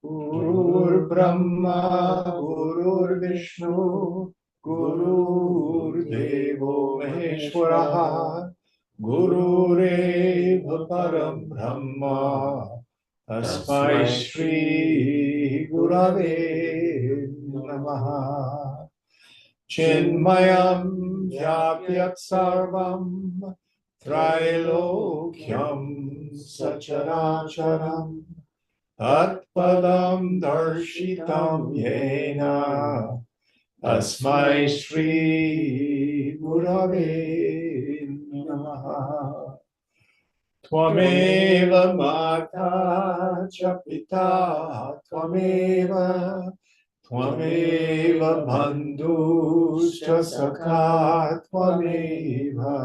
Gurur Brahma, Gurur Vishnu, Gurur Devo Maheshwara, Gurureva Param Brahma, Tasmai Shri Gurave Namaha. Chinmayam Vyapyat Sarvam, Trailokyam Sacharacharam, Tatpadam Darshitam Yena, Tasmai Shri Gurave Namaha. Tvameva Mata cha Pita, Tvameva Bandhuscha Sakha, Tvameva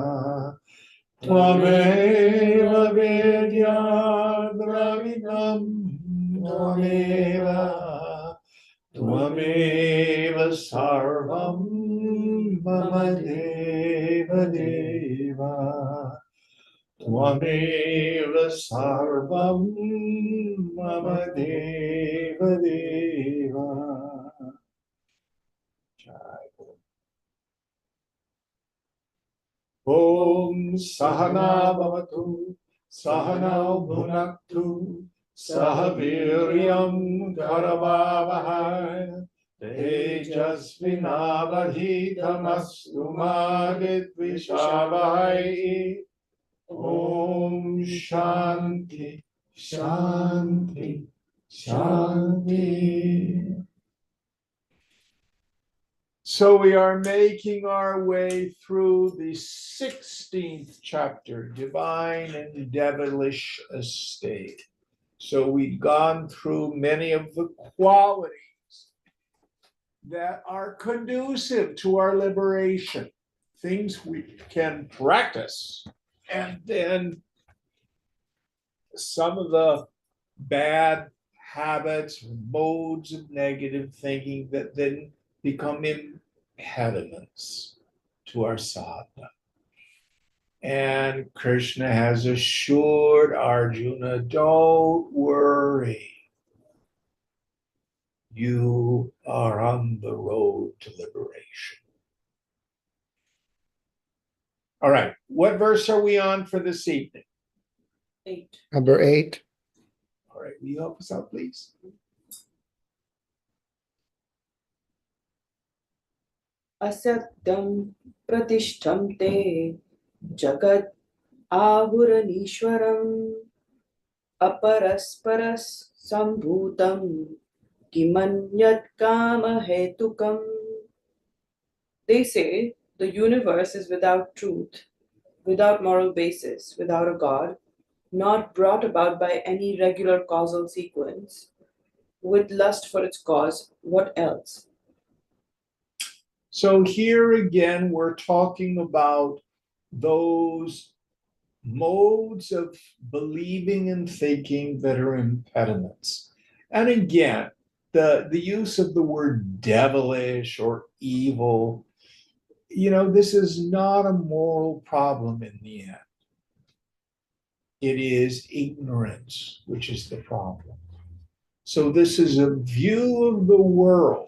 Vedya Dravidam, Tvameva Sarvam Mama Deva Deva, Tvameva Sarvam Mama Deva Deva. Om Sahana Bhavatu, Sahana Bhunaktu, Sahaviryam Karavavahai, Tejasvinavadhitamastu Madhitvishavahai. Om Shanti, Shanti, Shanti. So we are making our way through the 16th chapter, Divine and Devilish Estate. So we've gone through many of the qualities that are conducive to our liberation, things we can practice, and then some of the bad habits, modes of negative thinking that then become impediments to our sadhana. And Krishna has assured Arjuna, don't worry. You are on the road to liberation. All right, what verse are we on for this evening? 8. Number 8. All right, will you help us out, please? Asatyam pratishtham te jagat ahuranishwaram aparasparas sambhutam kimanyat kama hetukam. They say the universe is without truth, without moral basis, without a God, not brought about by any regular causal sequence, with lust for its cause, what else? So here again, we're talking about those modes of believing and thinking that are impediments. And again, the use of the word devilish or evil, this is not a moral problem in the end. It is ignorance, which is the problem. So this is a view of the world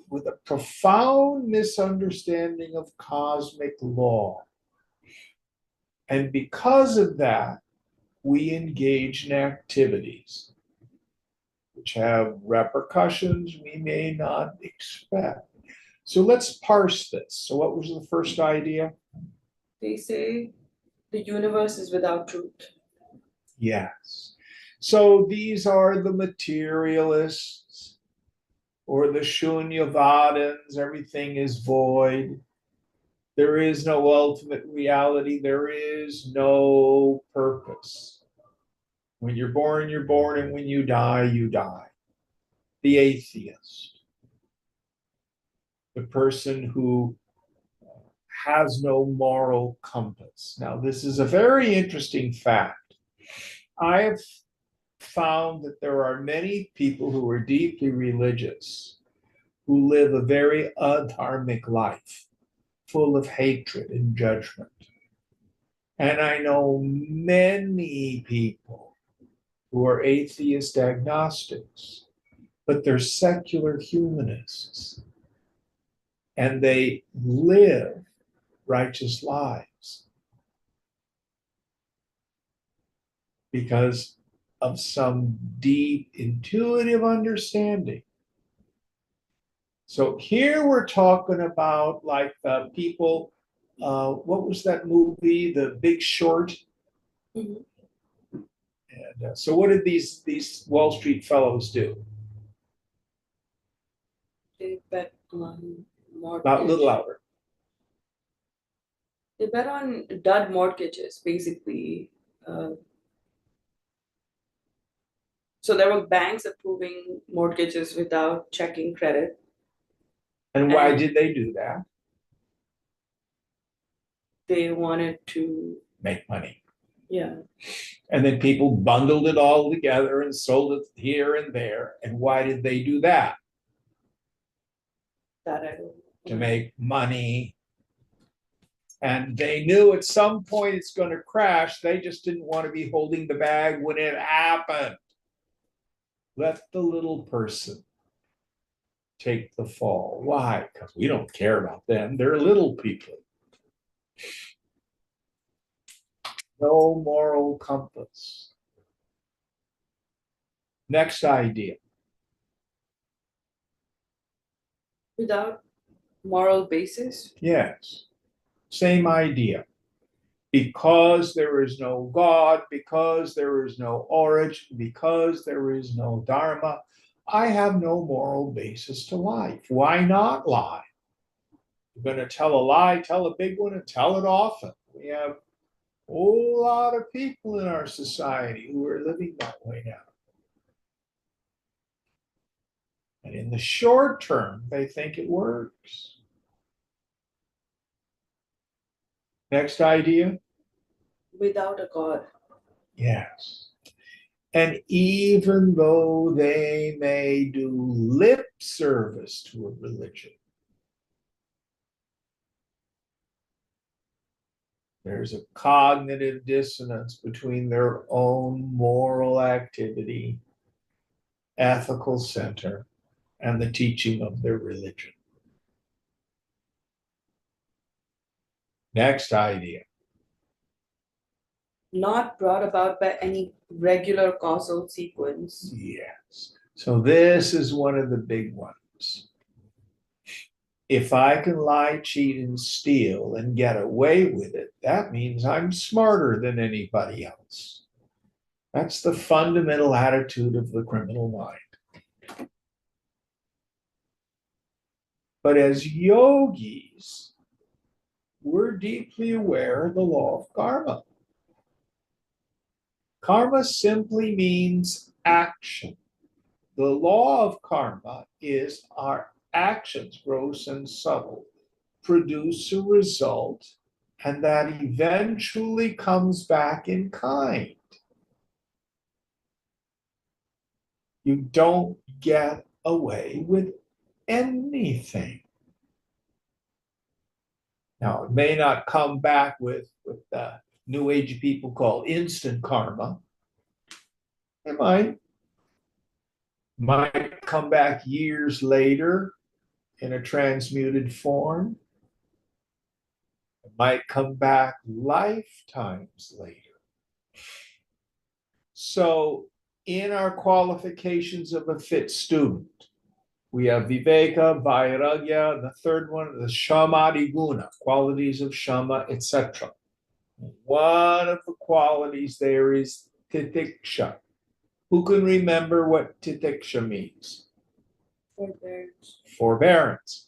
with a profound misunderstanding of cosmic law. And because of that, we engage in activities which have repercussions we may not expect. So let's parse this. So what was the first idea? They say the universe is without truth. Yes. So these are the materialists or the Shunyavadins. Everything is void. There is no ultimate reality. There is no purpose. When you're born, and when you die, you die. The atheist. the person who has no moral compass. Now, this is a very interesting fact. I have found that there are many people who are deeply religious who live a very adharmic life, full of hatred and judgment. And I know many people who are atheist agnostics, but they're secular humanists, and they live righteous lives because of some deep intuitive understanding. So here we're talking about like people, what was that movie, The Big Short? Mhm. And so what did these Wall Street fellows do? They bet on About a little mortgage. louder. They bet on dud mortgages, basically. Uh, so there were banks approving mortgages without checking credit. And why And did they do that? they wanted to, Make money. yeah, And then people bundled it all together and sold it here and there. And why did they do that? that I don't To know. make money. And they knew at some point it's going to crash. They just didn't want to be holding the bag when it happened. Let the little person take the fall. Why? Because we don't care about them. They're little people. No moral compass. Next idea. Without moral basis. Yes. Same idea. Because there is no God, because there is no origin, because there is no Dharma, I have no moral basis to life. Why not lie? You're going to tell a lie, tell a big one, and tell it often. We have a whole lot of people in our society who are living that way now. And in the short term, they think it works. Next idea? Without a God. Yes. And even though they may do lip service to a religion, there's a cognitive dissonance between their own moral activity, ethical center, and the teaching of their religion. Next idea. Not brought about by any regular causal sequence. Yes. So this is one of the big ones. If I can lie, cheat, and steal and get away with it, that means I'm smarter than anybody else. That's the fundamental attitude of the criminal mind. But as yogis, we're deeply aware of the law of karma. Karma simply means action. The law of karma is our actions, gross and subtle, produce a result, and that eventually comes back in kind. You don't get away with anything. Now, it may not come back with the New Age people call instant karma. It might come back years later in a transmuted form. It might come back lifetimes later. So, in our qualifications of a fit student, we have Viveka, Vairagya, the third one, the Shamadi Guna, qualities of Shama, etc. One of the qualities there is Titiksha. Who can remember what Titiksha means? Forbearance. Forbearance.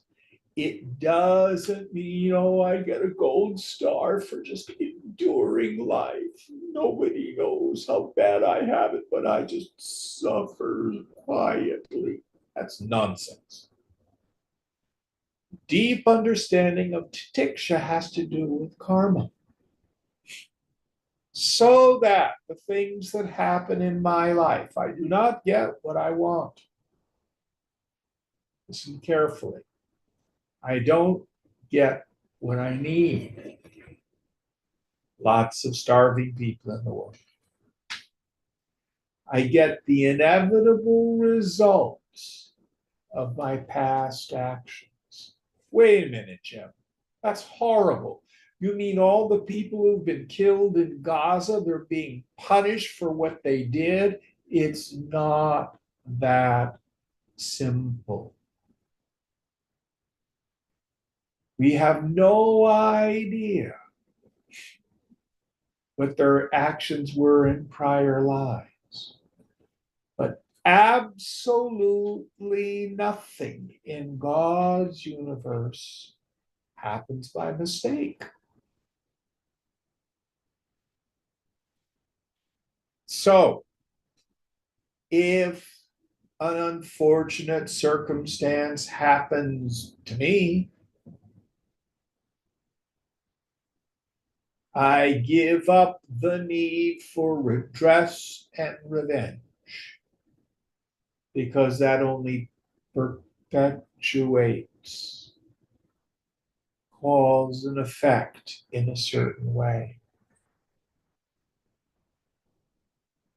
It doesn't mean, oh, I get a gold star for just enduring life. Nobody knows how bad I have it, but I just suffer quietly. That's nonsense. deep understanding of tiksha has to do with karma. So that the things that happen in my life, I do not get what I want. Listen carefully. I don't get what I need. Lots of starving people in the world. I get the inevitable results of my past actions. Wait a minute, Jim. That's horrible. You mean all the people who've been killed in Gaza, they're being punished for what they did? It's not that simple. We have no idea what their actions were in prior lives. But absolutely nothing in God's universe happens by mistake. So, if an unfortunate circumstance happens to me, I give up the need for redress and revenge because that only perpetuates cause and effect in a certain way.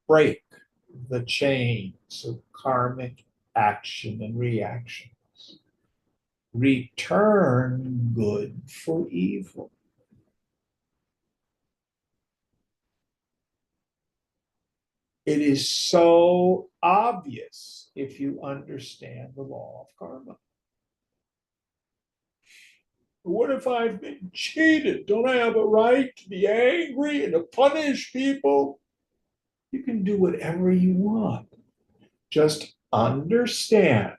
Break the chains of karmic action and reactions. Return good for evil. It is so obvious if you understand the law of karma. What if I've been cheated? Don't I have a right to be angry and to punish people? You can do whatever you want. Just understand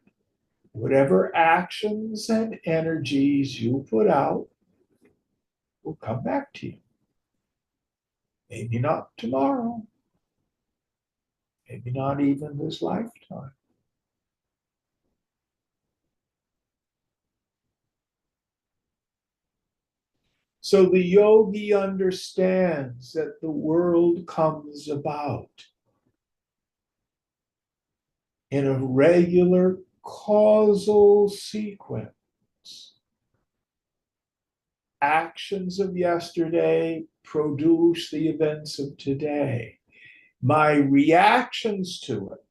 whatever actions and energies you put out will come back to you. Maybe not tomorrow. Maybe not even this lifetime. So the yogi understands that the world comes about in a regular causal sequence. Actions of yesterday produce the events of today. My reactions to it,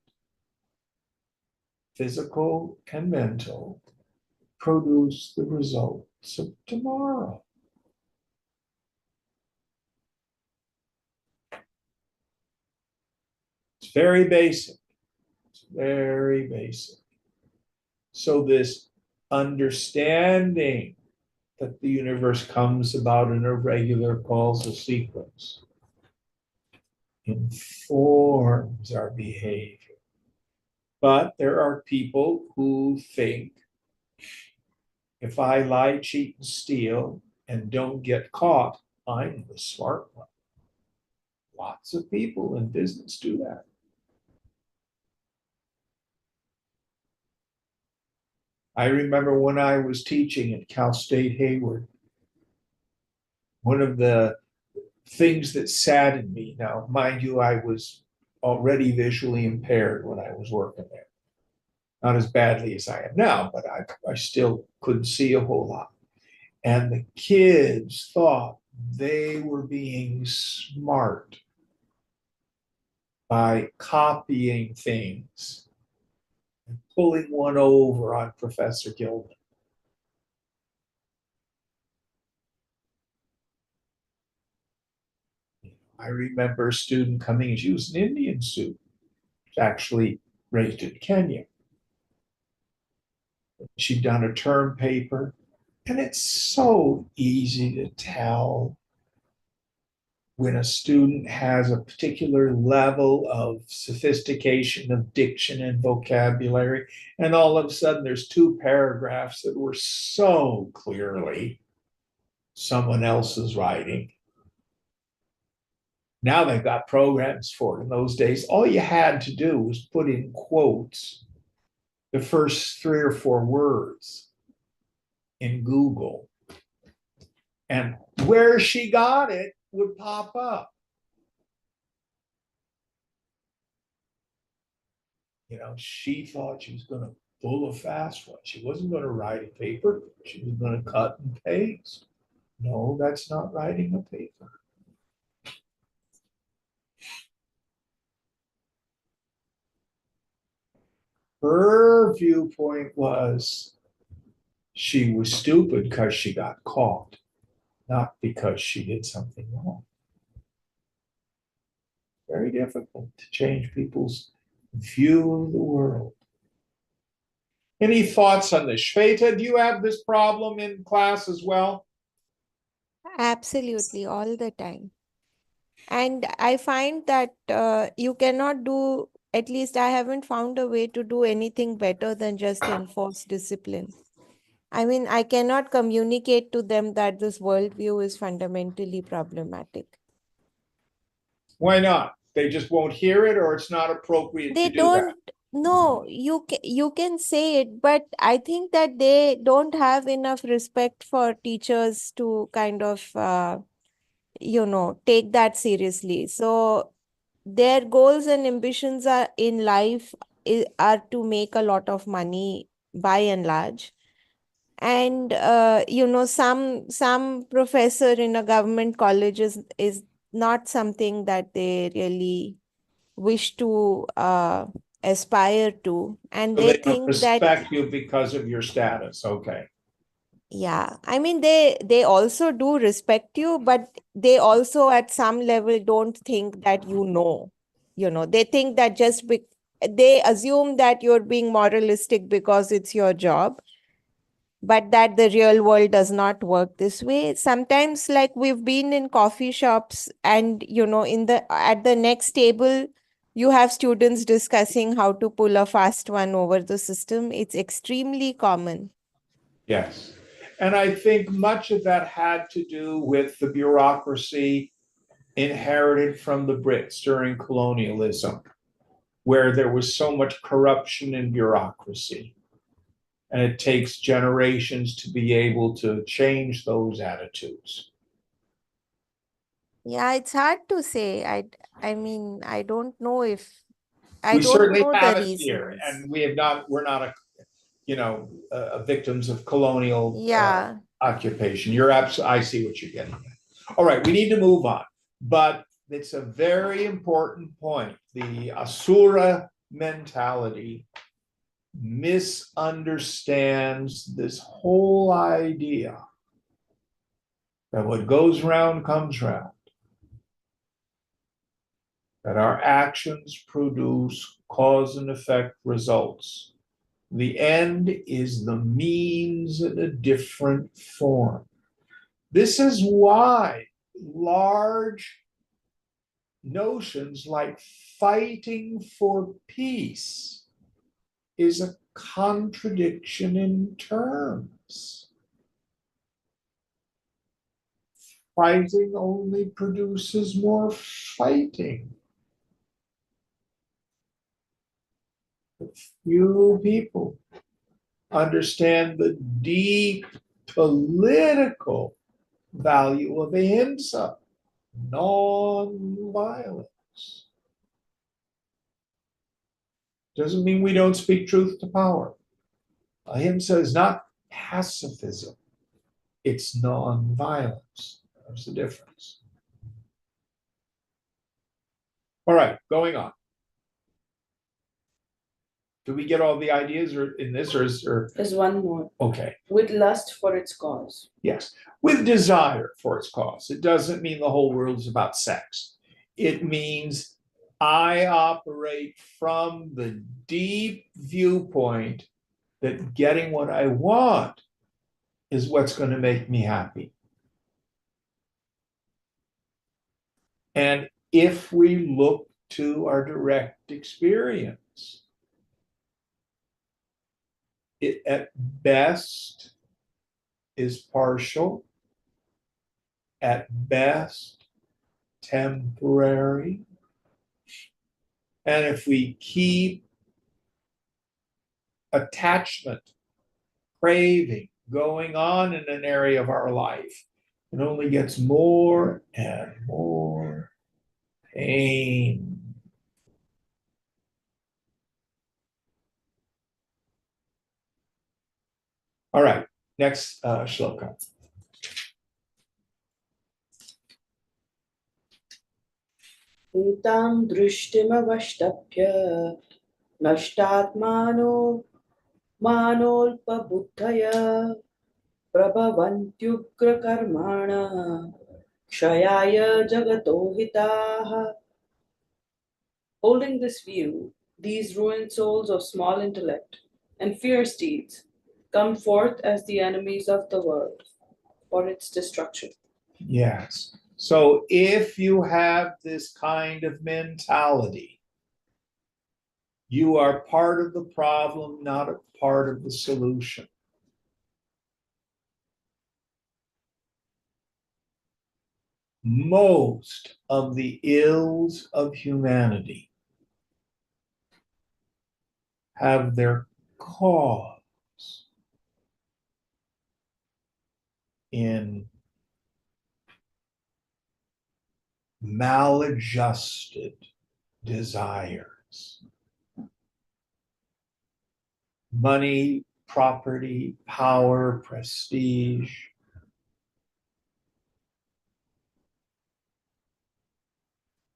physical and mental, produce the results of tomorrow. It's very basic. It's very basic. So this understanding that the universe comes about in a regular causal sequence informs our behavior. But there are people who think if I lie, cheat, and steal and don't get caught, I'm the smart one. Lots of people in business do that. I remember when I was teaching at Cal State Hayward, one of the things that saddened me, now, mind you, I was already visually impaired when I was working there. Not as badly as I am now, but I still couldn't see a whole lot. And the kids thought they were being smart by copying things and pulling one over on Professor Gilman. I remember a student coming, and she was an Indian student, actually raised in Kenya. She'd done a term paper, and it's so easy to tell when a student has a particular level of sophistication of diction and vocabulary, and all of a sudden there's two paragraphs that were so clearly someone else's writing. Now they've got programs for it. In those days, all you had to do was put in quotes the first 3 or 4 words in Google, and where she got it would pop up. She thought she was going to pull a fast one. She wasn't going to write a paper. She was going to cut and paste. No, that's not writing a paper. Her viewpoint was she was stupid because she got caught, not because she did something wrong. Very difficult to change people's view of the world. Any thoughts on this? Shweta, do you have this problem in class as well? Absolutely, all the time. And I find that you cannot do, at least I haven't found a way to do anything better than just enforce discipline. I mean, I cannot communicate to them that this worldview is fundamentally problematic. Why not? They just won't hear it, or it's not appropriate They to do that? don't, no, you can say it, but I think that they don't have enough respect for teachers to kind of take that seriously. So their goals and ambitions are in life are to make a lot of money by and large. And some professor in a government college is not something that they really wish to aspire to, and So they they don't think that, respect you because of your status. Okay. yeah, I mean, they also do respect you, but they also at some level don't think that they think that they assume that you're being moralistic because it's your job, but that the real world does not work this way. Sometimes, like, we've been in coffee shops, and in the at the next table you have students discussing how to pull a fast one over the system. It's extremely common. Yes. And I think much of that had to do with the bureaucracy inherited from the Brits during colonialism, where there was so much corruption and bureaucracy. And it takes generations to be able to change those attitudes. Yeah, it's hard to say. I mean, I We don't certainly know the have it here, reasons. and we're not victims of colonial Yeah. occupation. I see what you're getting at. All right, we need to move on, but it's a very important point. The Asura mentality misunderstands this whole idea that what goes round comes round, that our actions produce cause and effect results. The end is the means in a different form. This is why large notions like fighting for peace is a contradiction in terms. Fighting only produces more fighting. Few people understand the deep political value of ahimsa, non-violence. Doesn't mean we don't speak truth to power. Ahimsa is not pacifism, it's non-violence. There's the difference. All right, going on. Do we get all the ideas in this, or There's one more. Okay? With lust for its cause. Yes, with desire for its cause. It doesn't mean the whole world is about sex. It means I operate from the deep viewpoint that getting what I want is what's going to make me happy. And if we look to our direct experience, it at best is partial, at best temporary. And if we keep attachment, craving, going on in an area of our life, it only gets more and more pain. All right, next shloka. एतां दृष्टिमवष्टभ्य नष्टात्मानो मानोऽल्पबुद्धय प्रभवन्त्युग्रकर्माणः क्षयाय जगतो हिताः. Holding this view, these ruined souls of small intellect and fierce deeds come forth as the enemies of the world for its destruction. Yes. So if you have this kind of mentality, you are part of the problem, not a part of the solution. Most of the ills of humanity have their cause in maladjusted desires. Money, property, power, prestige.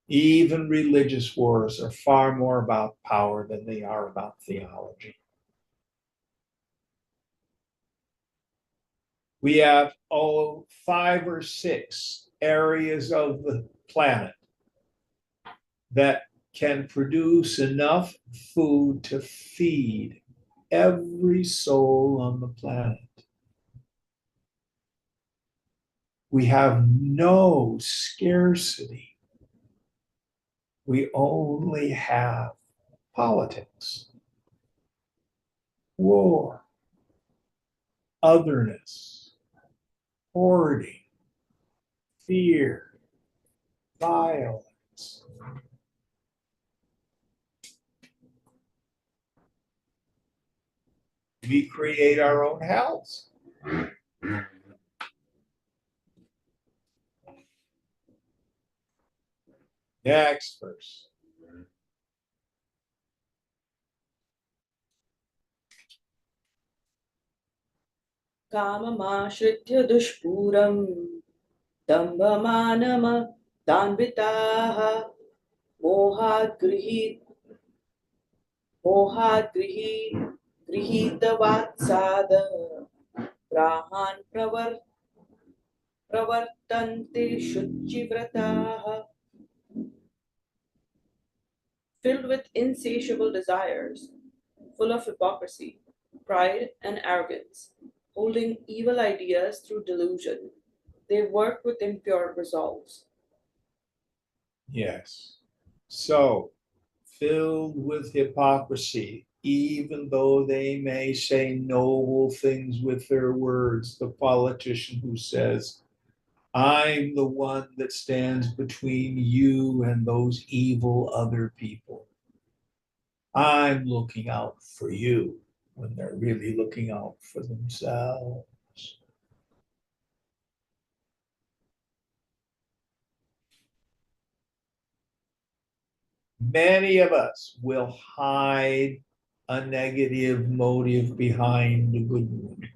Even religious wars are far more about power than they are about theology. We have, 5 or 6 areas of the planet that can produce enough food to feed every soul on the planet. We have no scarcity. We only have politics, war, otherness, hoarding, fear, violence. We create our own hells. Next verse. काममाश्रित्य दुष्पूरं दम्भमानमदान्विताः गृहीतवात्साद ग्राहान् प्रवर्तन्ते शुचिव्रताः. Filled with insatiable desires, full of hypocrisy, pride, and arrogance, holding evil ideas through delusion, they work with impure resolves. Yes. So, filled with hypocrisy, even though they may say noble things with their words, the politician who says, I'm the one that stands between you and those evil other people. I'm looking out for you when they're really looking out for themselves. Many of us will hide a negative motive behind the good one.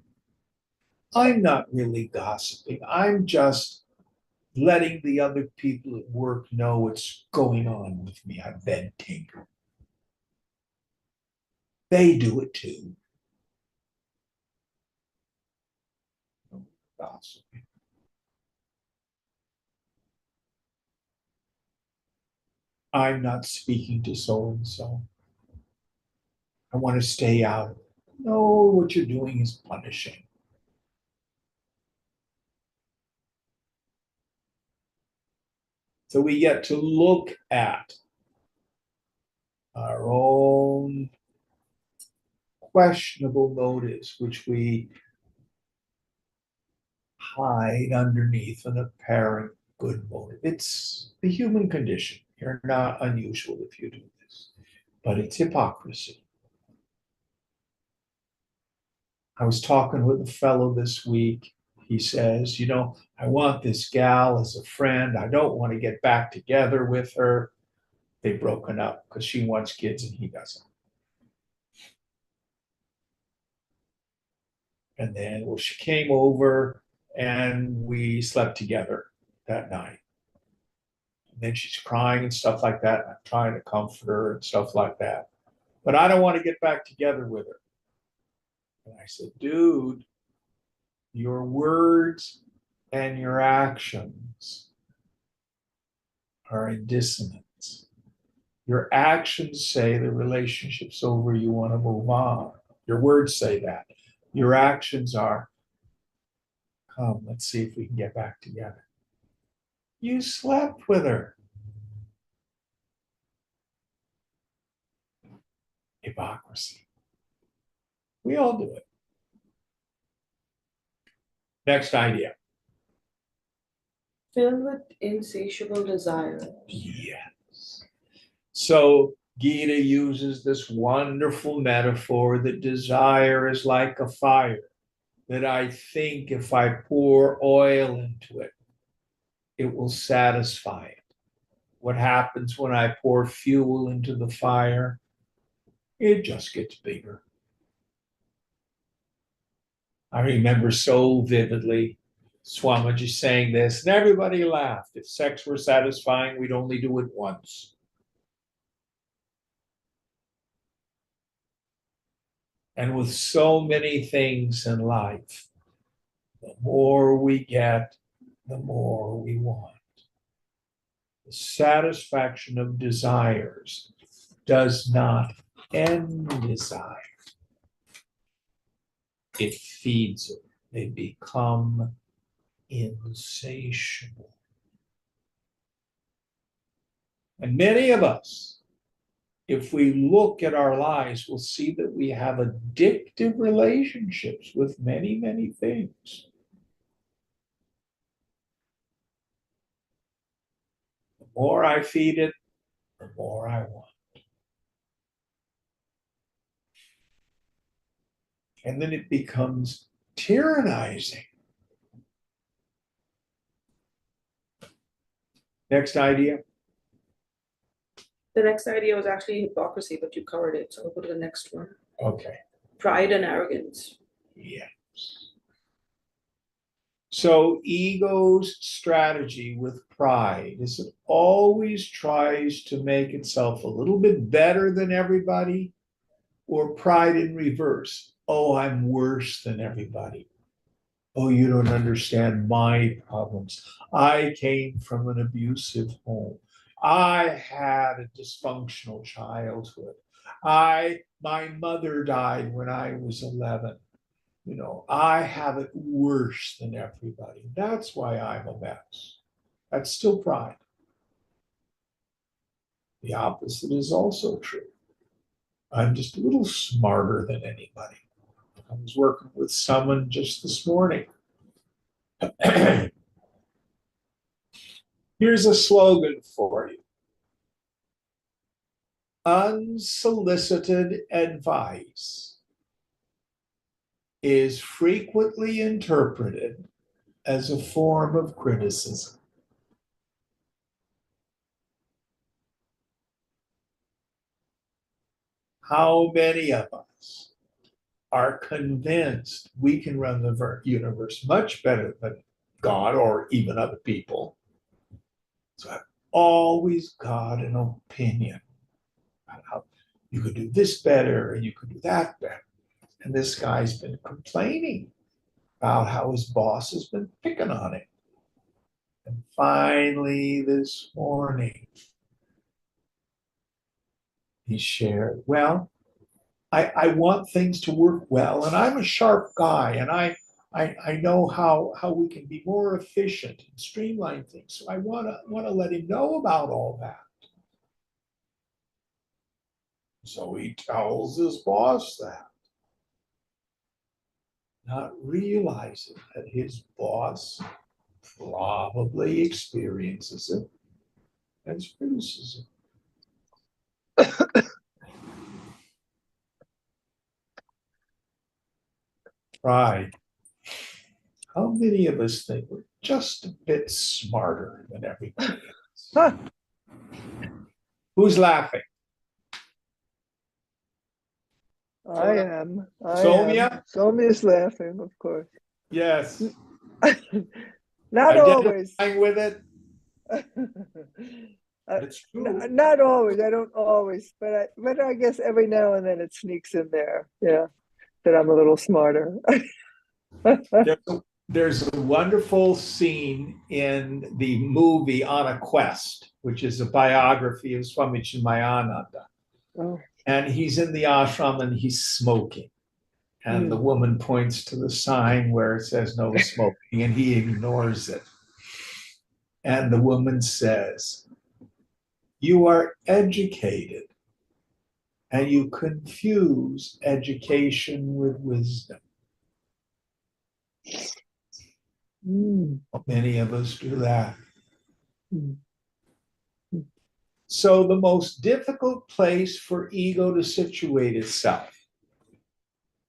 I'm not really gossiping. I'm just letting the other people at work know what's going on with me. I'm venting. They do it too. Gossiping. I'm not speaking to so and so. I want to stay out of it. No, what you're doing is punishing. So we get to look at our own questionable motives, which we hide underneath an apparent good motive. It's the human condition. You're not unusual if you do this, but it's hypocrisy. I was talking with a fellow this week. He says, I want this gal as a friend. I don't want to get back together with her. They've broken up because she wants kids and he doesn't. And then, well, she came over and we slept together that night. And then she's crying and stuff like that. I'm trying to comfort her and stuff like that. But I don't want to get back together with her. And I said, dude, your words and your actions are in dissonance. Your actions say the relationship's over, you want to move on. Your words say that. Your actions are, come, let's see if we can get back together. You slept with her. Hypocrisy. We all do it. Next idea. Filled with insatiable desires. Yes. So Gita uses this wonderful metaphor that desire is like a fire, that I think if I pour oil into it, it will satisfy it. What happens when I pour fuel into the fire? It just gets bigger. I remember so vividly Swamiji saying this, and everybody laughed. If sex were satisfying, we'd only do it once. And with so many things in life, the more we get, the more we want. The satisfaction of desires does not end desire. It feeds it. They become insatiable. And many of us, if we look at our lives, we'll see that we have addictive relationships with many, many things. The more I feed it, the more I want. And then it becomes tyrannizing. Next idea. The next idea was actually hypocrisy, but you covered it, so I'll go to the next one. Okay. Pride and arrogance. Yes. So ego's strategy with pride is it always tries to make itself a little bit better than everybody, or pride in reverse. Oh, I'm worse than everybody. Oh, you don't understand my problems. I came from an abusive home. I had a dysfunctional childhood. My mother died when I was 11. I have it worse than everybody. That's why I'm a mess. That's still pride. The opposite is also true. I'm just a little smarter than anybody. I was working with someone just this morning. Here's a slogan for you. Unsolicited advice is frequently interpreted as a form of criticism. How many of us are convinced we can run the universe much better than God or even other people? So I've always got an opinion about how you could do this better and you could do that better. And this guy's been complaining about how his boss has been picking on him. And finally, this morning, he shared, well, I want things to work well, and I'm a sharp guy, and I know how we can be more efficient and streamline things. So I want to let him know about all that. So he tells his boss that, not realizing that his boss probably experiences it as criticism. Pride. How many of us think we're just a bit smarter than everybody else? Huh. Who's laughing? I am. Somya? Somya's laughing, of course. Yes. Not always. Identifying with it. It's true. Not always. I don't always, but I guess every now and then it sneaks in there. Yeah, that I'm a little smarter. There's a wonderful scene in the movie On a Quest, which is a biography of Swami Chinmayananda. Oh. And he's in the ashram and he's smoking. And the woman points to the sign where it says no smoking, and he ignores it. And the woman says, "You are educated, and you confuse education with wisdom." Many of us do that. So the most difficult place for ego to situate itself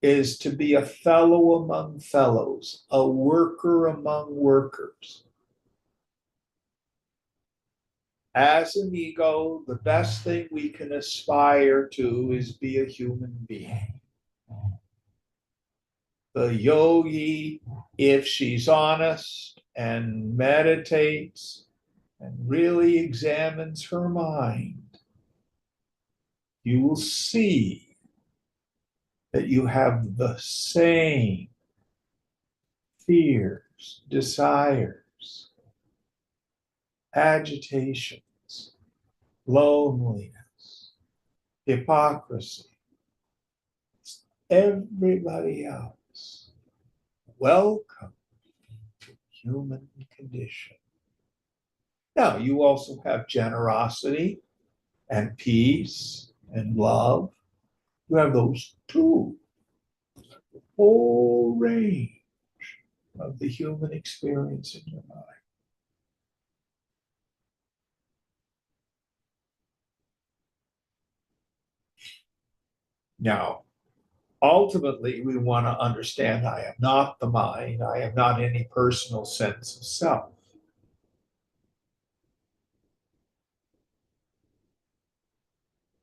is to be a fellow among fellows, a worker among workers. As an ego, the best thing we can aspire to is be a human being. The yogi, if she's honest and meditates and really examines her mind, you will see that you have the same fears, desires, agitations, loneliness, hypocrisy. Everybody else. Welcome to human condition. Now, you also have generosity and peace and love. You have those too. The whole range of the human experience in your mind. Now, ultimately, we want to understand I am not the mind, I am not any personal sense of self.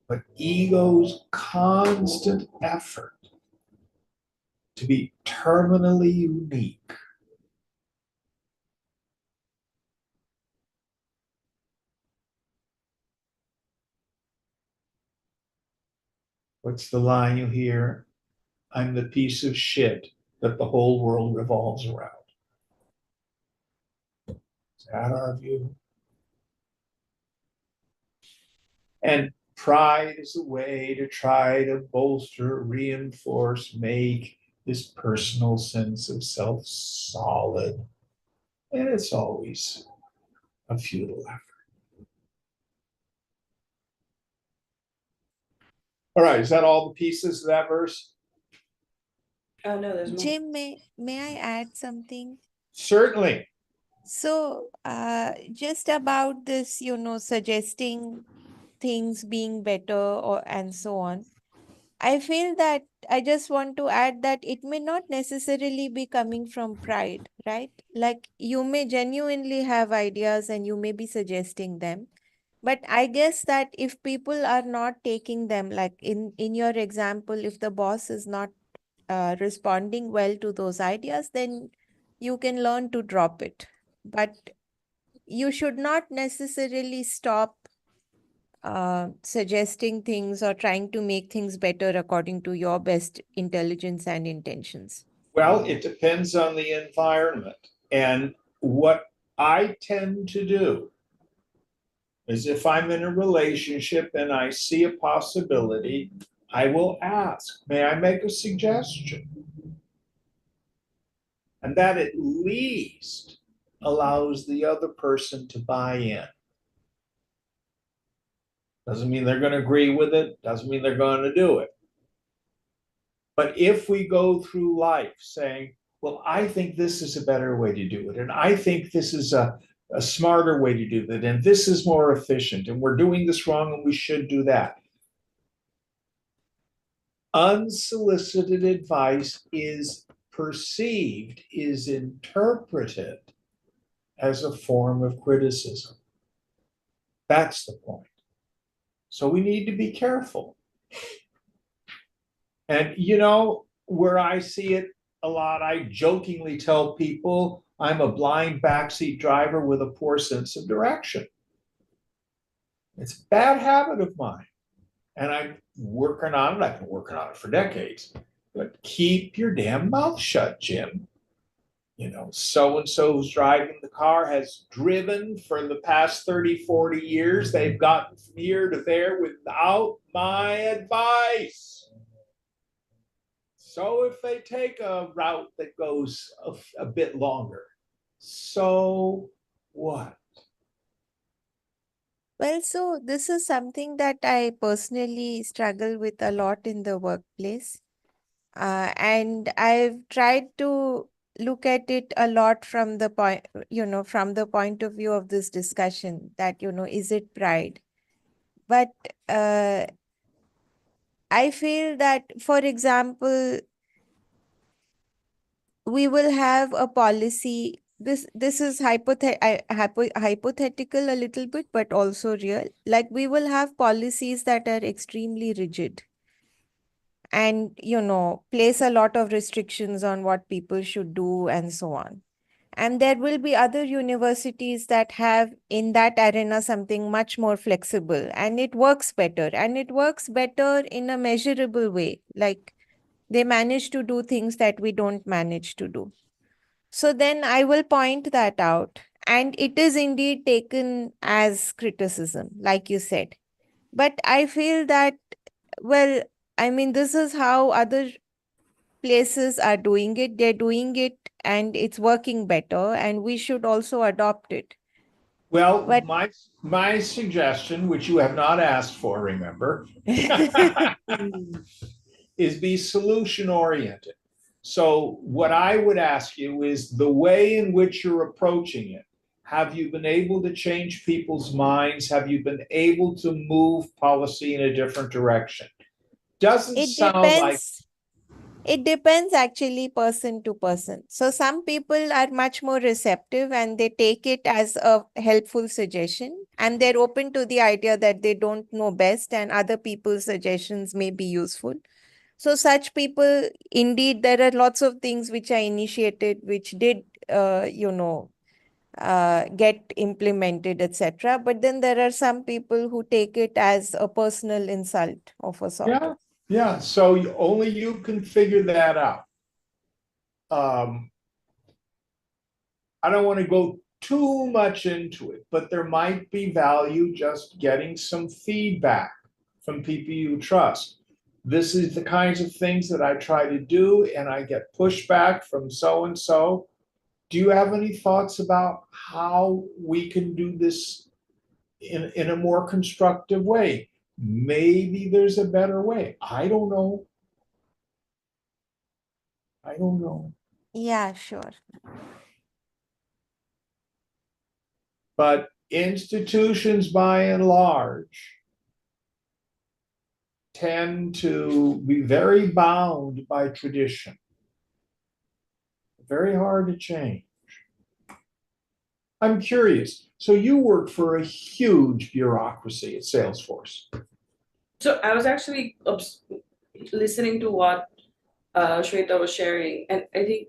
But ego's constant effort to be terminally unique what's the line you hear? I'm the piece of shit that the whole world revolves around. Is that our view? And pride is a way to try to bolster, reinforce, make this personal sense of self solid. And it's always a futile effort. All right, is that all the pieces of that verse? Oh, no, there's more. Jim, may I add something? Certainly. So, just about this, suggesting things being better or and so on. I feel that I just want to add that it may not necessarily be coming from pride, right? Like you may genuinely have ideas and you may be suggesting them. But I guess that if people are not taking them, like in your example, if the boss is not responding well to those ideas, then you can learn to drop it. But you should not necessarily stop suggesting things or trying to make things better according to your best intelligence and intentions. Well, it depends on the environment. And what I tend to do is if I'm in a relationship and I see a possibility, I will ask, may I make a suggestion? And that at least allows the other person to buy in. Doesn't mean they're going to agree with it, doesn't mean they're going to do it. But if we go through life saying, well, I think this is a better way to do it, and I think this is a smarter way to do that, and this is more efficient, and we're doing this wrong and we should do that. Unsolicited advice is perceived is interpreted as a form of criticism. That's the point. So we need to be careful. And where I see it a lot, I jokingly tell people I'm a blind backseat driver with a poor sense of direction. It's a bad habit of mine. And I'm working on it. I've been working on it for decades. But keep your damn mouth shut, Jim. So-and-so who's driving the car has driven for the past 30, 40 years. They've gotten from here to there without my advice. So if they take a route that goes a bit longer, so what? Well, so this is something that I personally struggle with a lot in the workplace. And I've tried to look at it a lot from the point of view of this discussion that, is it pride? But I feel that, for example, we will have a policy. This is hypothetical a little bit, but also real. Like, we will have policies that are extremely rigid and, place a lot of restrictions on what people should do and so on. And there will be other universities that have in that arena something much more flexible, and it works better. And it works better in a measurable way. Like, they manage to do things that we don't manage to do. So then I will point that out. And it is indeed taken as criticism, like you said. But I feel that, well, I mean, this is how other places are doing it. They're doing it and it's working better, and we should also adopt it. Well, But my suggestion, which you have not asked for, remember, is be solution oriented. So what I would ask you is the way in which you're approaching it. Have you been able to change people's minds? Have you been able to move policy in a different direction? Doesn't it sound like. depends. It depends actually person to person. So some people are much more receptive and they take it as a helpful suggestion, and they're open to the idea that they don't know best and other people's suggestions may be useful. So such people, indeed, there are lots of things which I initiated, which did, get implemented, etc. But then there are some people who take it as a personal insult of a sort. Yeah. So only you can figure that out. I don't want to go too much into it, but there might be value just getting some feedback from people you trust. This is the kinds of things that I try to do, and I get pushback from so and so. Do you have any thoughts about how we can do this in a more constructive way? Maybe there's a better way. I don't know. Yeah, sure. But institutions, by and large, tend to be very bound by tradition. Very hard to change. I'm curious. So you work for a huge bureaucracy at Salesforce. So I was actually listening to what Shweta was sharing, and I think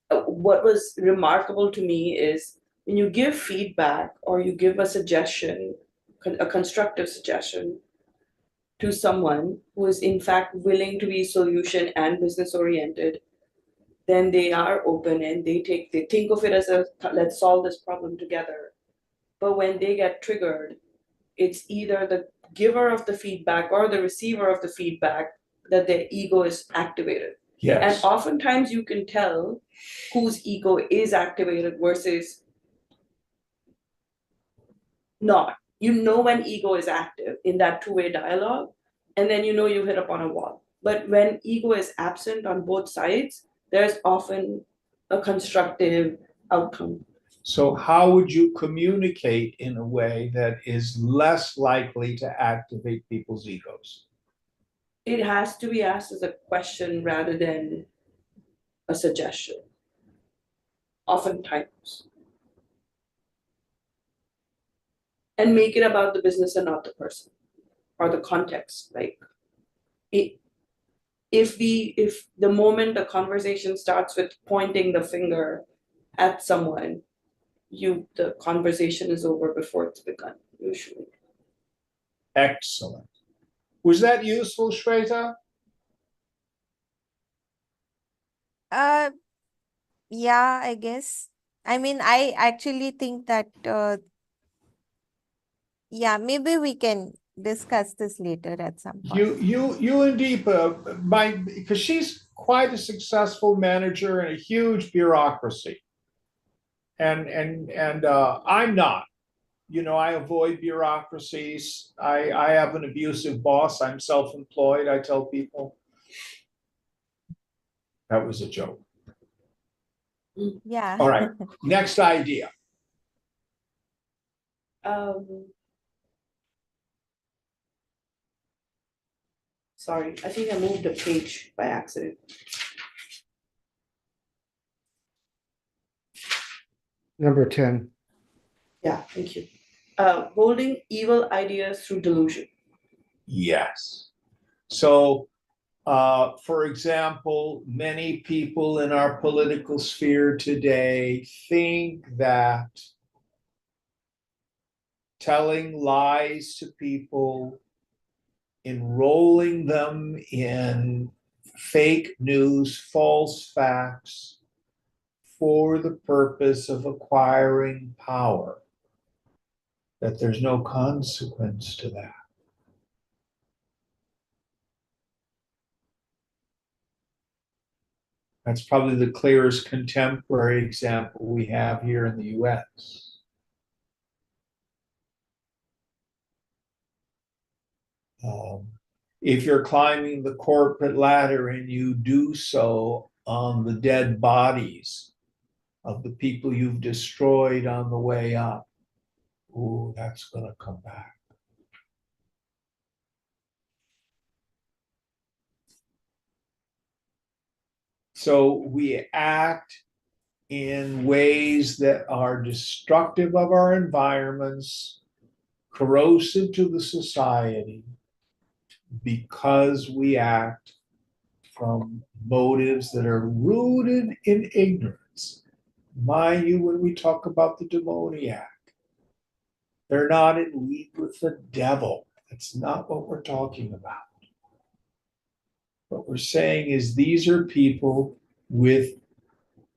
what was remarkable to me is when you give feedback or you give a suggestion, a constructive suggestion to someone who is in fact willing to be solution and business oriented, then they are open and they think of it as a let's solve this problem together. But when they get triggered, it's either the giver of the feedback or the receiver of the feedback that their ego is activated. Yes. And oftentimes you can tell whose ego is activated versus not. You know when ego is active in that two-way dialogue, and then you hit upon a wall. But when ego is absent on both sides, there's often a constructive outcome. So how would you communicate in a way that is less likely to activate people's egos? it has to be asked as a question rather than a suggestion. Oftentimes. And make it about the business and not the person or the context. Like if the moment a conversation starts with pointing the finger at someone, the conversation is over before it's begun, usually. Excellent. Was that useful, Shweta? Yeah, I guess. I mean, I actually think that, yeah, maybe we can discuss this later at some point. You and Deepa, because she's quite a successful manager in a huge bureaucracy. And I'm not. I avoid bureaucracies. I have an abusive boss. I'm self-employed. I tell people. That was a joke. Yeah. All right. Next idea. Sorry, I think I moved a page by accident. Number 10. Yeah, thank you. Holding evil ideas through delusion. Yes. So, for example, many people in our political sphere today think that telling lies to people, enrolling them in fake news, false facts, for the purpose of acquiring power, that there's no consequence to that. That's probably the clearest contemporary example we have here in the US. If you're climbing the corporate ladder and you do so on the dead bodies of the people you've destroyed on the way up, ooh, that's going to come back. So we act in ways that are destructive of our environments, corrosive to the society, because we act from motives that are rooted in ignorance. Mind you, when we talk about the demoniac, they're not in league with the devil. That's not what we're talking about. What we're saying is these are people with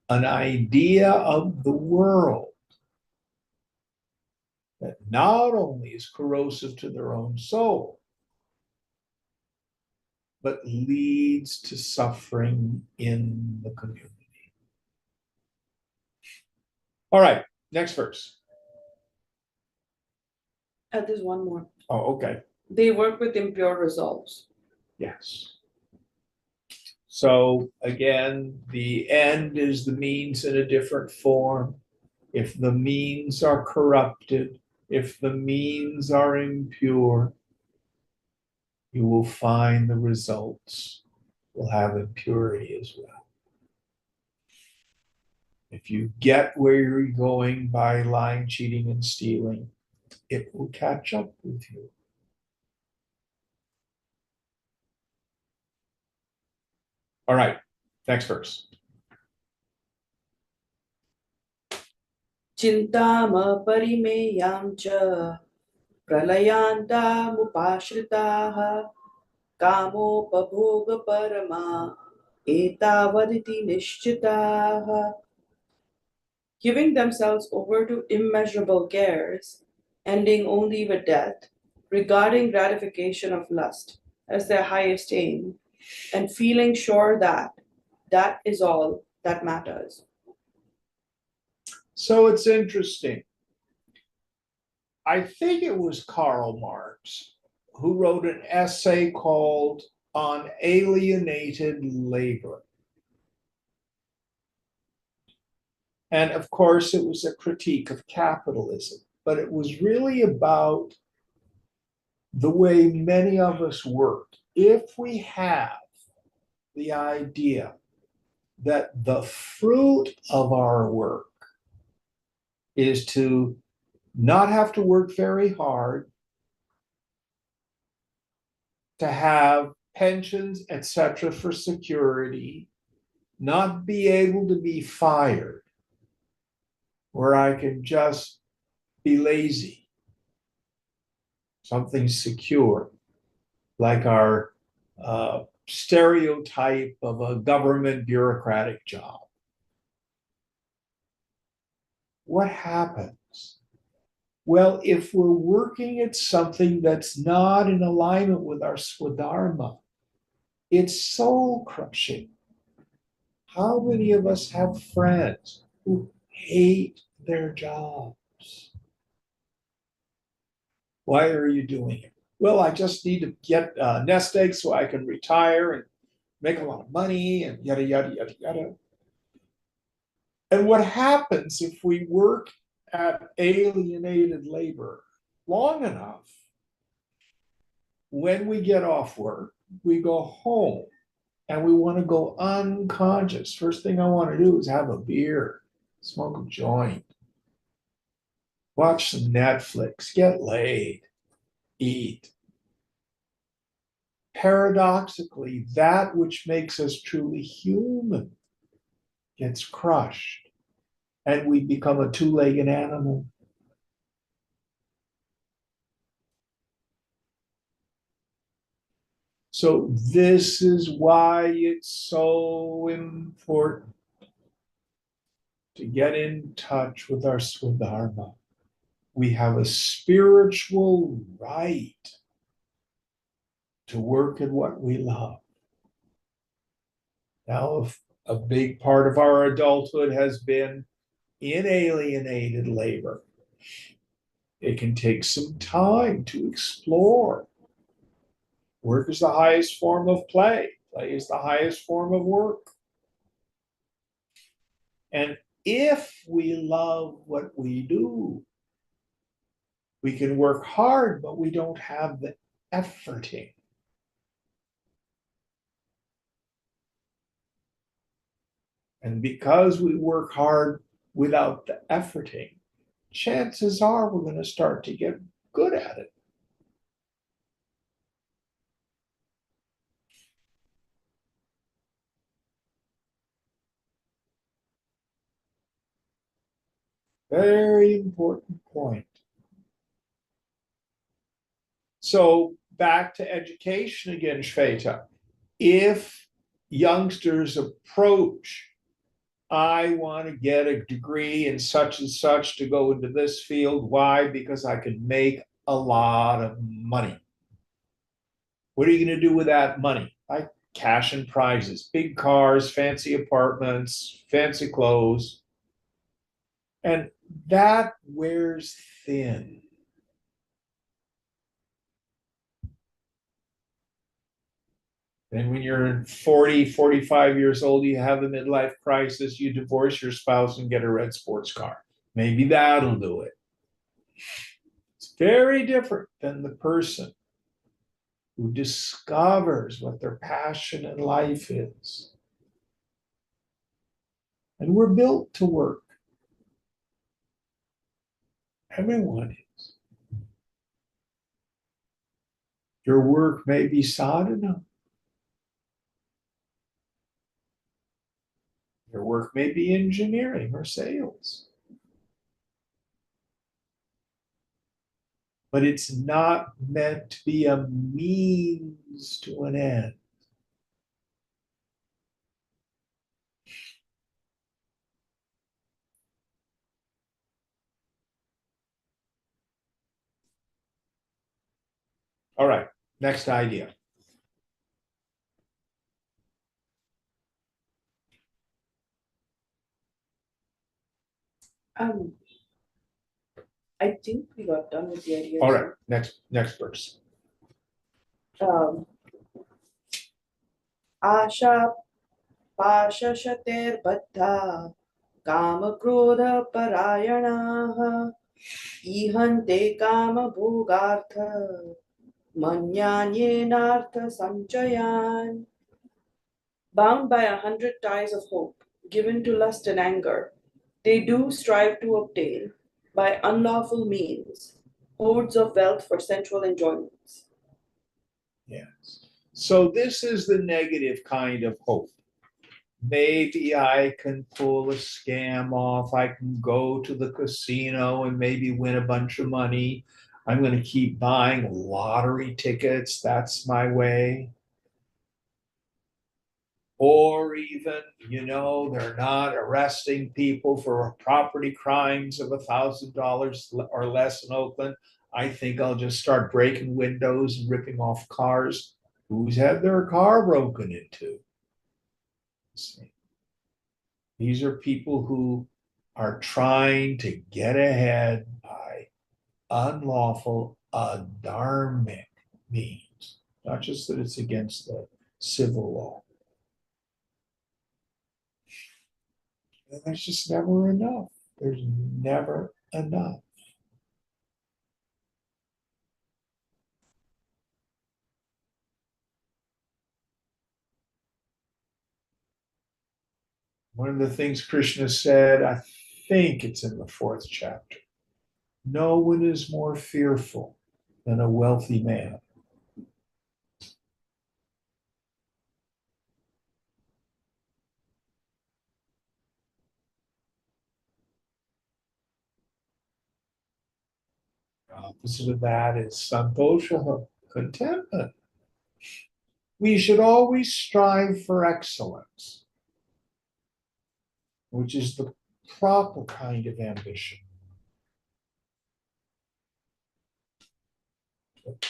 an idea of the world that not only is corrosive to their own soul, but leads to suffering in the community. All right, next verse. There's one more. Oh, okay. They work with impure resolves. Yes. So again, the end is the means in a different form. If the means are corrupted, if the means are impure, you will find the results will have impurity as well. If you get where you're going by lying, cheating, and stealing, it will catch up with you. All right, next verse. Chintamaparimeyaam cha pralayantamupashritaah kamopabhoga parama etavaditi nishchitaah. Giving themselves over to immeasurable cares, ending only with death, regarding gratification of lust as their highest aim, and feeling sure that that is all that matters. So it's interesting. I think it was Karl Marx who wrote an essay called On Alienated Labor. And of course, it was a critique of capitalism, but it was really about the way many of us work if we have the idea that the fruit of our work is to not have to work very hard, to have pensions, etc., for security, not be able to be fired, where I can just be lazy, something secure, like our stereotype of a government bureaucratic job. What happens? Well, if we're working at something that's not in alignment with our swadharma, it's soul crushing. How many of us have friends who hate their jobs? Why are you doing it? Well, I just need to get a nest egg so I can retire and make a lot of money and yada, yada, yada, yada. And what happens if we work at alienated labor long enough? When we get off work, we go home and we want to go unconscious. First thing I want to do is have a beer, smoke a joint, watch some Netflix, get laid, eat. Paradoxically, that which makes us truly human gets crushed, and we become a two-legged animal. So this is why it's so important to get in touch with our Swadharma. We have a spiritual right to work at what we love. Now, if a big part of our adulthood has been in alienated labor, it can take some time to explore. Work is the highest form of play. Play is the highest form of work. And if we love what we do, we can work hard, but we don't have the efforting. And because we work hard without the efforting, chances are we're going to start to get good at it. Very important point. So back to education again, Shweta. If youngsters approach, I want to get a degree in such and such to go into this field. Why? Because I can make a lot of money. What are you going to do with that money? I cash and prizes, big cars, fancy apartments, fancy clothes. And that wears thin. And when you're 40, 45 years old, you have a midlife crisis, you divorce your spouse and get a red sports car. Maybe that'll do it. It's very different than the person who discovers what their passion in life is. And we're built to work. Everyone is. Your work may be sadhana. Your work may be engineering or sales. But it's not meant to be a means to an end. All right, next idea. Um, I think we got done with the ideas. All right, next verse. Asha Pashashatir Kama Krodha Parayanaha Ihante Kama Bhogartha Manyanyenartha sanchayan. Bound by 100 ties of hope, given to lust and anger, they do strive to obtain, by unlawful means, hoards of wealth for sensual enjoyments. Yes. So this is the negative kind of hope. Maybe I can pull a scam off. I can go to the casino and maybe win a bunch of money. I'm going to keep buying lottery tickets. That's my way. Or even, they're not arresting people for property crimes of $1,000 or less in Oakland. I think I'll just start breaking windows and ripping off cars. Who's had their car broken into? These are people who are trying to get ahead by unlawful, adharmic means. Not just that it's against the civil law. And there's just never enough. There's never enough. One of the things Krishna said, I think it's in the 4th chapter, no one is more fearful than a wealthy man. The opposite of that is santosha, contentment. We should always strive for excellence, which is the proper kind of ambition.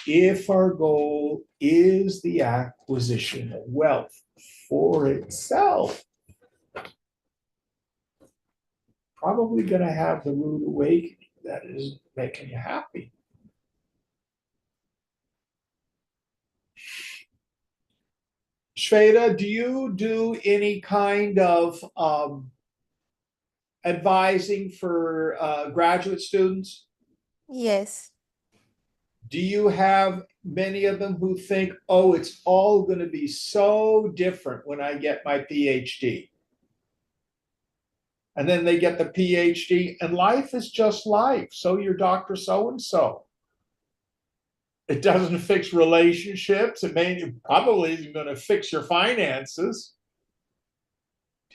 If our goal is the acquisition of wealth for itself, probably going to have the rude awakening that is making you happy. Shweta, do you do any kind of advising for graduate students? Yes. Do you have many of them who think, oh, it's all going to be so different when I get my PhD? And then they get the PhD, and life is just life. So you're Dr. So-and-so. It doesn't fix relationships. It probably isn't going to fix your finances.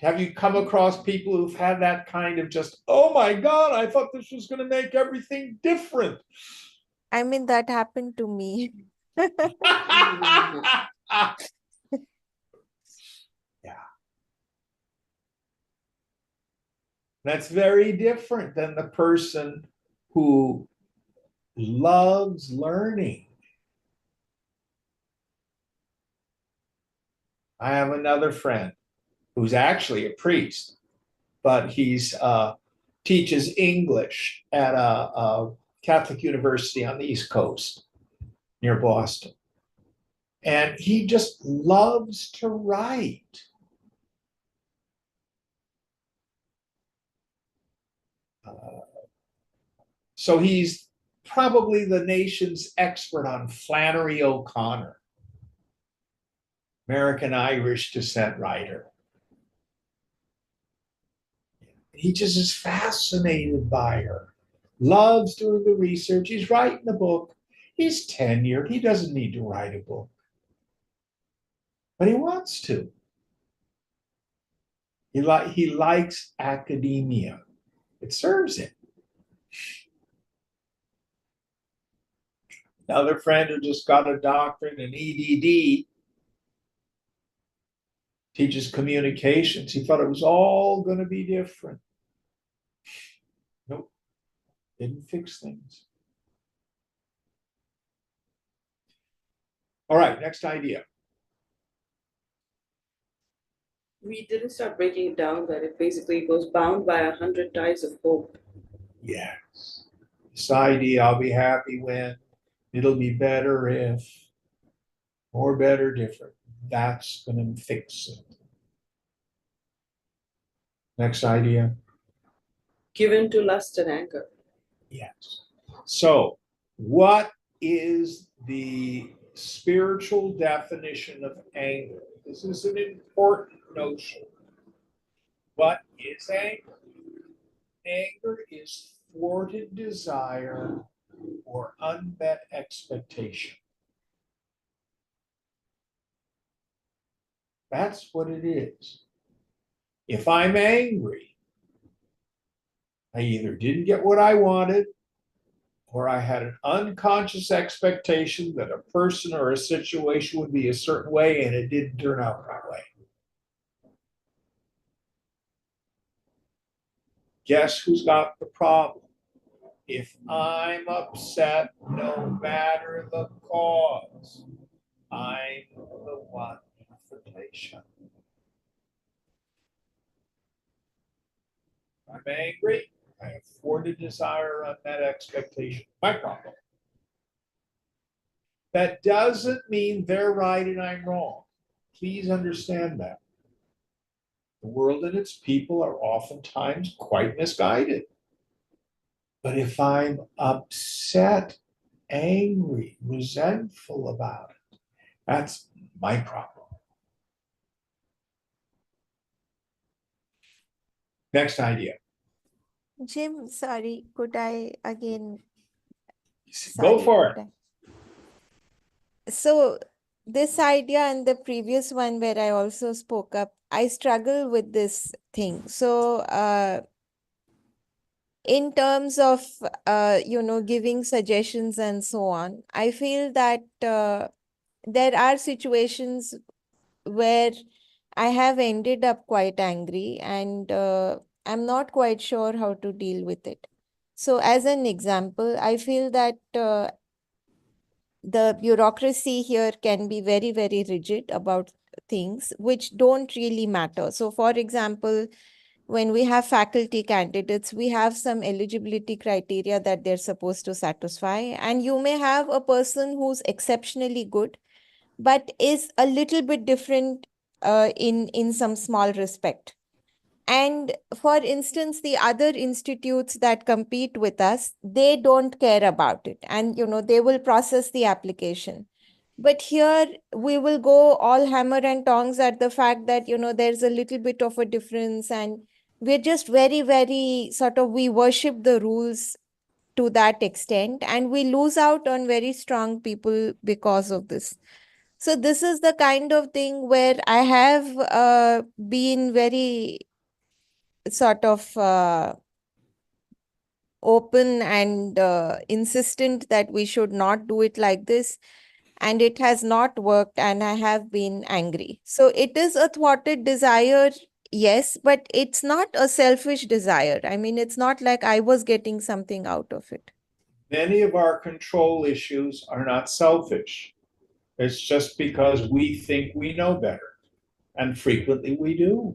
Have you come across people who've had that kind of just, oh my God, I thought this was going to make everything different? I mean, that happened to me. Yeah. That's very different than the person who loves learning. I have another friend who's actually a priest, but he's teaches English at a Catholic university on the East Coast near Boston. And he just loves to write. So he's probably the nation's expert on Flannery O'Connor, American Irish descent writer. He just is fascinated by her, loves doing the research. He's writing a book. He's tenured. He doesn't need to write a book, but he wants to. He likes academia. It serves him. Another friend who just got a doctorate in EDD, teaches communications. He thought it was all going to be different. Nope, didn't fix things. All right, next idea. We didn't start breaking it down, but it basically goes bound by 100 ties of hope. Yes. This idea, I'll be happy when, it'll be better if, or better, different. That's going to fix it. Next idea. Given to lust and anger. Yes. So, what is the spiritual definition of anger? This is an important notion. What is anger? Anger is thwarted desire or unmet expectation. That's what it is. If I'm angry, I either didn't get what I wanted, or I had an unconscious expectation that a person or a situation would be a certain way and it didn't turn out that way. Guess who's got the problem? If I'm upset, no matter the cause, I'm the one with the patient. I'm angry, I have thwarted desire, unmet expectation. My problem. That doesn't mean they're right and I'm wrong. Please understand that. The world and its people are oftentimes quite misguided. But if I'm upset, angry, resentful about it, that's my problem. Next idea. Jim, sorry, could I again? Go Sorry, for could it. So this idea and the previous one where I also spoke up, I struggle with this thing. So in terms of giving suggestions and so on, I feel that there are situations where I have ended up quite angry and I'm not quite sure how to deal with it. So as an example, I feel that the bureaucracy here can be very, very rigid about things which don't really matter. So, for example, when we have faculty candidates, we have some eligibility criteria that they're supposed to satisfy. And you may have a person who's exceptionally good, but is a little bit different in some small respect. And for instance, the other institutes that compete with us, they don't care about it. And, they will process the application. But here we will go all hammer and tongs at the fact that, there's a little bit of a difference. And we're just very, very we worship the rules to that extent. And we lose out on very strong people because of this. So this is the kind of thing where I have been very open and insistent that we should not do it like this. And it has not worked, and I have been angry. So it is a thwarted desire, yes, but it's not a selfish desire. I mean, it's not like I was getting something out of it. Many of our control issues are not selfish. It's just because we think we know better. And frequently we do.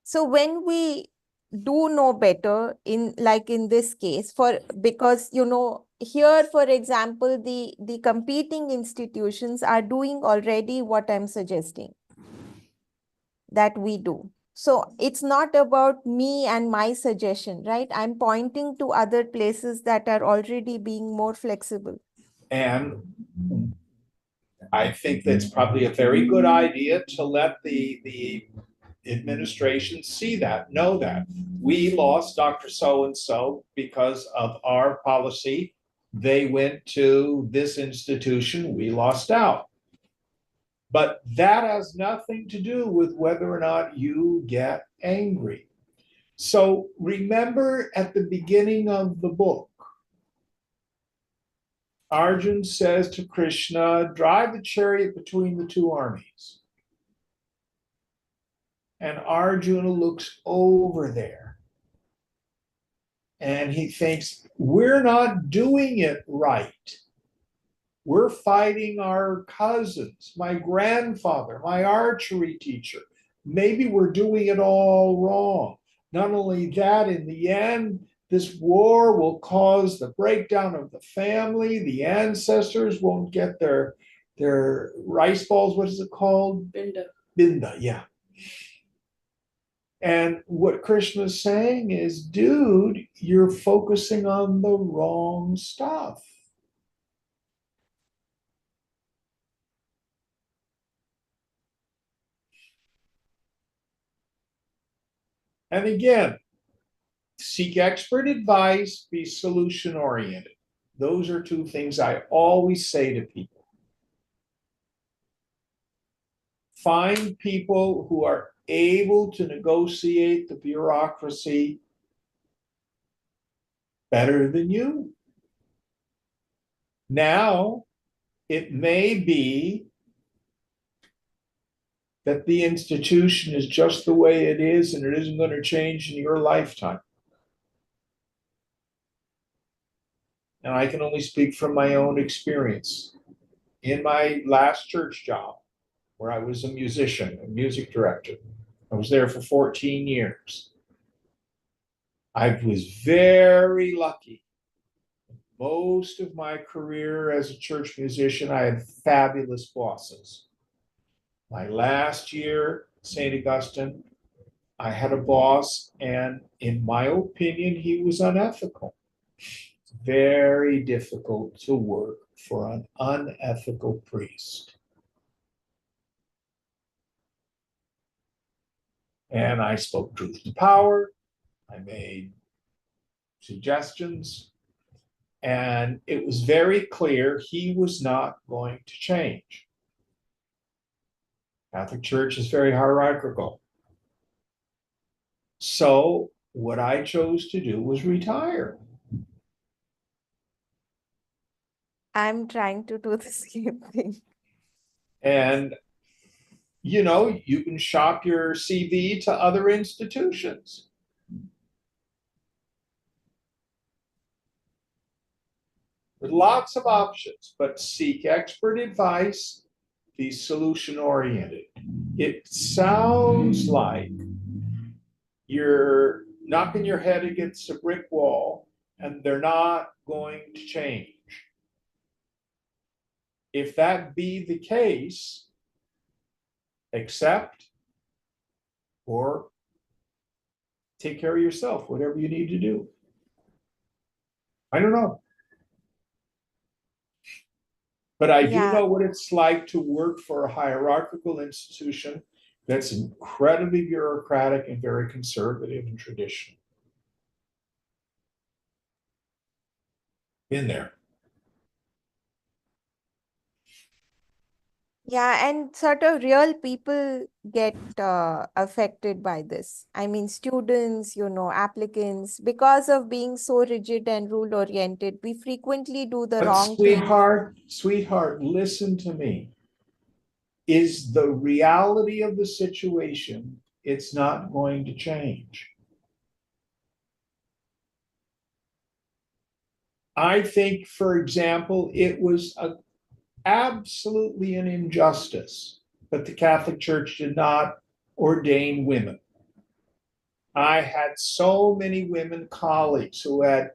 So when we do know better, in this case, because here, for example, the competing institutions are doing already what I'm suggesting that we do. So it's not about me and my suggestion, right? I'm pointing to other places that are already being more flexible. And I think that's probably a very good idea to let the administration see that, know that. We lost Dr. So-and-so because of our policy. They went to this institution, we lost out. But that has nothing to do with whether or not you get angry. So remember at the beginning of the book, Arjun says to Krishna, drive the chariot between the two armies. And Arjuna looks over there and he thinks, we're not doing it right. We're fighting our cousins, my grandfather, my archery teacher. Maybe we're doing it all wrong. Not only that, in the end, this war will cause the breakdown of the family. The ancestors won't get their rice balls. What is it called? Binda. Binda, yeah. And what Krishna's saying is, dude, you're focusing on the wrong stuff. And again, seek expert advice, be solution oriented. Those are two things I always say to people. Find people who are able to negotiate the bureaucracy better than you. Now, it may be that the institution is just the way it is and it isn't going to change in your lifetime. And I can only speak from my own experience. In my last church job, where I was a musician, a music director, I was there for 14 years. I was very lucky. Most of my career as a church musician, I had fabulous bosses. My last year, St. Augustine, I had a boss, and in my opinion, he was unethical. It's very difficult to work for an unethical priest. And I spoke truth to power. I made suggestions. And it was very clear he was not going to change. Catholic Church is very hierarchical. So what I chose to do was retire. I'm trying to do the same thing. And, you can shop your CV to other institutions. There's lots of options, but seek expert advice, be solution oriented. It sounds like you're knocking your head against a brick wall and they're not going to change. If that be the case, accept or take care of yourself, whatever you need to do. I don't know. But I do know what it's like to work for a hierarchical institution that's incredibly bureaucratic and very conservative and traditional. Been there. Yeah, and sort of real people get affected by this. I mean, students, applicants, because of being so rigid and rule oriented, we frequently do the But wrong thing. sweetheart, listen to me. Is the reality of the situation, it's not going to change. I think, for example, it was absolutely an injustice that the Catholic Church did not ordain women. I had so many women colleagues who had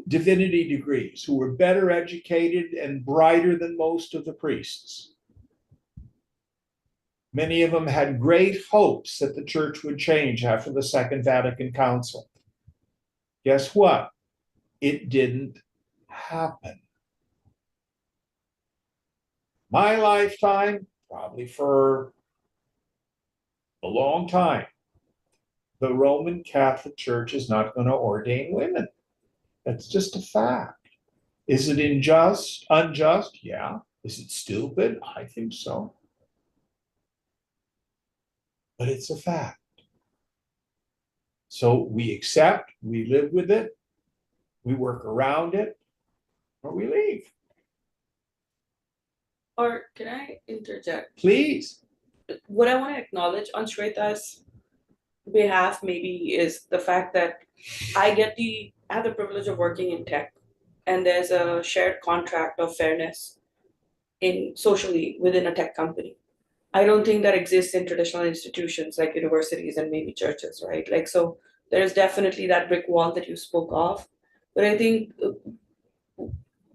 divinity degrees, who were better educated and brighter than most of the priests. Many of them had great hopes that the church would change after the Second Vatican Council. Guess what? It didn't happen. My lifetime, probably for a long time, the Roman Catholic Church is not going to ordain women. That's just a fact. Is it unjust? Yeah. Is it stupid? I think so. But it's a fact. So we accept, we live with it, we work around it, or we leave. Or can I interject? Please. What I want to acknowledge on Shweta's behalf maybe is the fact that I have the privilege of working in tech, and there's a shared contract of fairness socially within a tech company. I don't think that exists in traditional institutions like universities and maybe churches, right? Like, so there's definitely that brick wall that you spoke of. But I think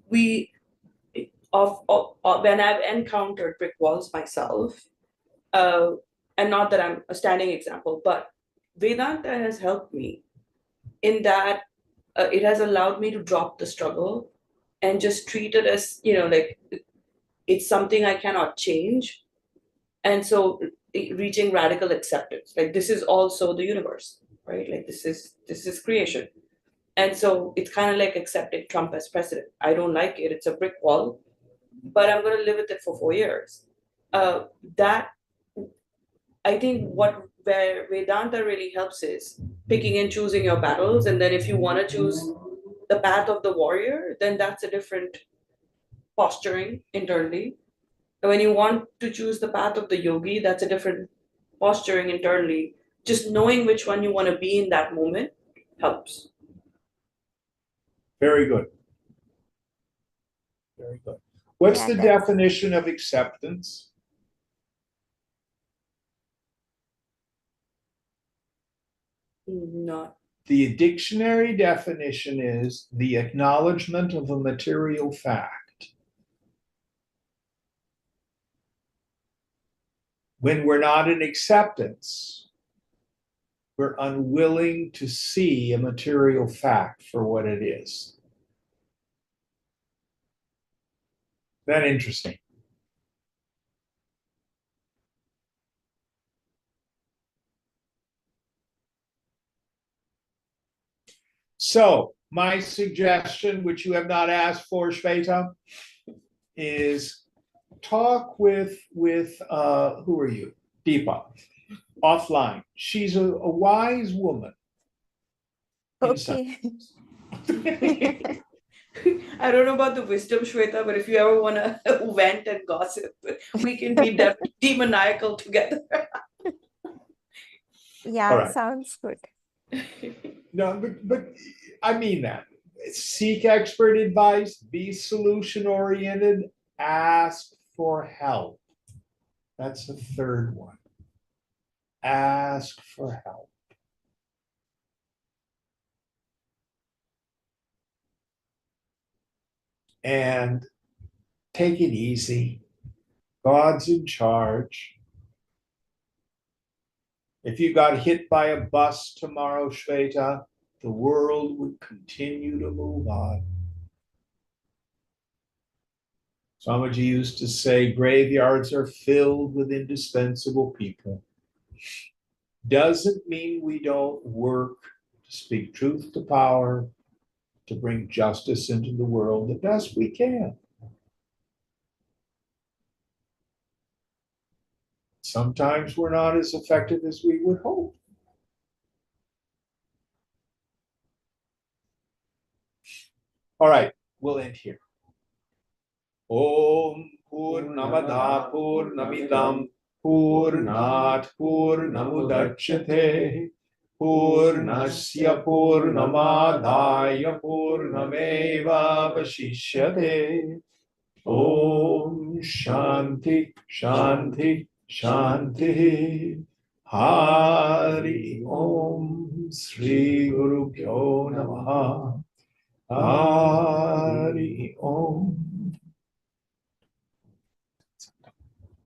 when I've encountered brick walls myself, and not that I'm a standing example, but Vedanta has helped me in that it has allowed me to drop the struggle and just treat it as, like it's something I cannot change. And so reaching radical acceptance, like this is also the universe. right? Like this is creation. And so it's kind of like accepting Trump as president. I don't like it. It's a brick wall, but I'm going to live with it for 4 years. That I think where Vedanta really helps is picking and choosing your battles. And then if you want to choose the path of the warrior, then that's a different posturing internally. And when you want to choose the path of the yogi, that's a different posturing internally. Just knowing which one you want to be in that moment helps. Very good. Very good. What's Yeah, the that's definition of acceptance? Not The dictionary definition is the acknowledgement of a material fact. When we're not in acceptance, we're unwilling to see a material fact for what it is. That interesting. So my suggestion, which you have not asked for, Shweta, is talk with who are you? Deepa, offline. She's a wise woman. okay. I don't know about the wisdom, Shweta, but if you ever want to vent and gossip, we can be demoniacal together. All Yeah, right. sounds good. No, but I mean that. Seek expert advice, be solution oriented, ask for help. That's the third one. Ask for help. And take it easy. God's in charge. If you got hit by a bus tomorrow, Shweta, the world would continue to move on. Swamiji used to say graveyards are filled with indispensable people. Doesn't mean we don't work to speak truth to power, to bring justice into the world the best we can. Sometimes we're not as effective as we would hope. All right, we'll end here. Om Purnamada Purnamidam Purnat Purnamudachyate Purnasya Purnamadaya Purnameva Vashishyate. Om Shanti Shanti Shanti. Hari Om Sri Guru Pyo Namaha.